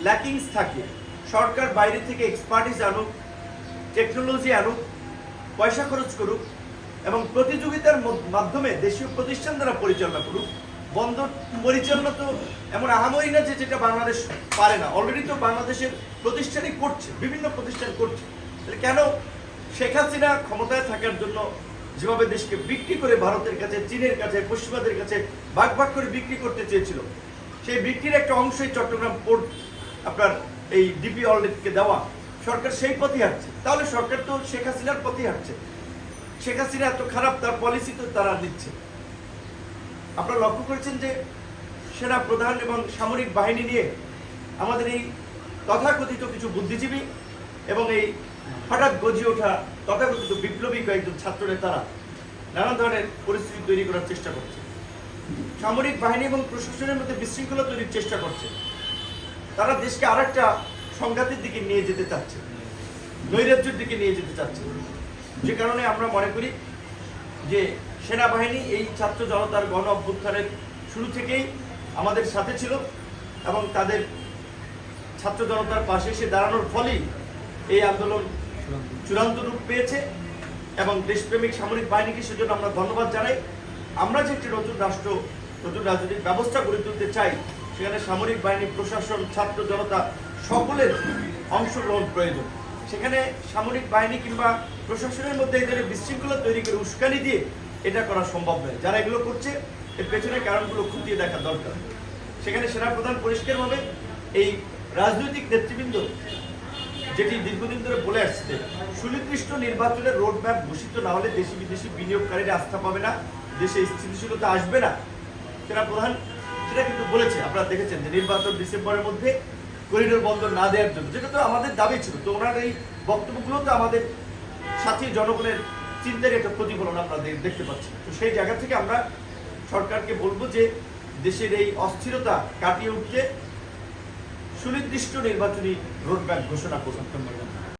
Lackings থাকে সরকার বাইরে থেকে এক্সপার্টিস আনুক, টেকনোলজি আনুক, পয়সা খরচ করুক এবং প্রতিযোগিতার মাধ্যমে দেশীয় প্রতিষ্ঠান দ্বারা পরিচালনা করুক। বন্দর পরিচালনা তো এমন আহামরি না যে যেটা বাংলাদেশ পারে না, অলরেডি তো বাংলাদেশের প্রতিষ্ঠানই করছে, বিভিন্ন প্রতিষ্ঠান করছে। তাহলে কেন শেখ হাসিনা ক্ষমতায় থাকার জন্য যেভাবে দেশকে বিক্রি করে ভারতের কাছে, চীনের কাছে, পশ্চিমাদের কাছে ভাগ ভাগ করে বিক্রি করতে চেয়েছিল, সেই বিক্রির একটা অংশই চট্টগ্রাম পোর্ট আপনার এই ডিপি ওয়ার্ল্ডকে দেওয়া, সরকার সেই পথে হাঁটছে। তাহলে সরকার তো শেখ হাসিনার পথে হাঁটছে। শেখ হাসিনা এত খারাপ, তার পলিসি তো তারা দিচ্ছে। আপনারা লক্ষ্য করেছেন যে সেনা প্রধান এবং সামরিক বাহিনী নিয়ে আমাদের এই তথাকথিত কিছু বুদ্ধিজীবী এবং এই হঠাৎ গজিয়ে ওঠা তথাকথিত বিপ্লবী কয়েকজন ছাত্র নেতারা নানা ধরনের পরিস্থিতি তৈরি করার চেষ্টা করছে, সামরিক বাহিনী এবং প্রশাসনের মধ্যে বিশৃঙ্খলা তৈরির চেষ্টা করছে। তারা দেশকে আরেকটা সংঘাতের দিকে নিয়ে যেতে চাচ্ছে, নৈরাজ্যের দিকে নিয়ে যেতে চাচ্ছে। যে কারণে আমরা মনে করি যে সেনাবাহিনী এই ছাত্র জনতার গণ অভ্যুত্থানের শুরু থেকেই আমাদের সাথে ছিল এবং তাদের ছাত্র জনতার পাশে এসে দাঁড়ানোর ফলেই এই আন্দোলন চূড়ান্ত রূপ পেয়েছে এবং দেশপ্রেমিক সামরিক বাহিনীকে সেজন্য আমরা ধন্যবাদ জানাই। আমরা যে একটি নতুন রাষ্ট্র, নতুন রাজনৈতিক ব্যবস্থা গড়ে তুলতে চাই, সেখানে সামরিক বাহিনী, প্রশাসন, ছাত্র জনতা সকলের অংশগ্রহণ প্রয়োজন। সেখানে সামরিক বাহিনী কিংবা প্রশাসনের মধ্যে এই ধরনের বিশৃঙ্খলা তৈরি করে উস্কানি দিয়ে এটা করা সম্ভব নয়। যারা এগুলো করছে এর পেছনে কারণগুলো খুঁটিয়ে দেখা দরকার। সেখানে সেনাপ্রধান পরিষ্কারভাবে এই রাজনৈতিক নেতৃবৃন্দ যেটি দীর্ঘদিন ধরে বলে আসছে, সুনির্দিষ্ট নির্বাচনের রোডম্যাপ ঘোষিত না হলে দেশি বিদেশি বিনিয়োগকারীরা আস্থা পাবে না, দেশে স্থিতিশীলতা আসবে না। সেনাপ্রধান সেটা কিন্তু বলেছে, আপনারা দেখেছেন যে নির্বাচন ডিসেম্বরের মধ্যে করিডোর বন্দর না দেওয়ার জন্য, যেটা তো আমাদের দাবি ছিল। তো ওনার এই বক্তব্যগুলো তো আমাদের সাথী জনগণের চিন্তার একটা প্রতিফলন আপনারা দেখতে পাচ্ছি। তো সেই জায়গা থেকে আমরা সরকারকে বলবো যে দেশের এই অস্থিরতা কাটিয়ে উঠতে সুনির্দিষ্ট নির্বাচনী রোডম্যাপ ঘোষণা করুন।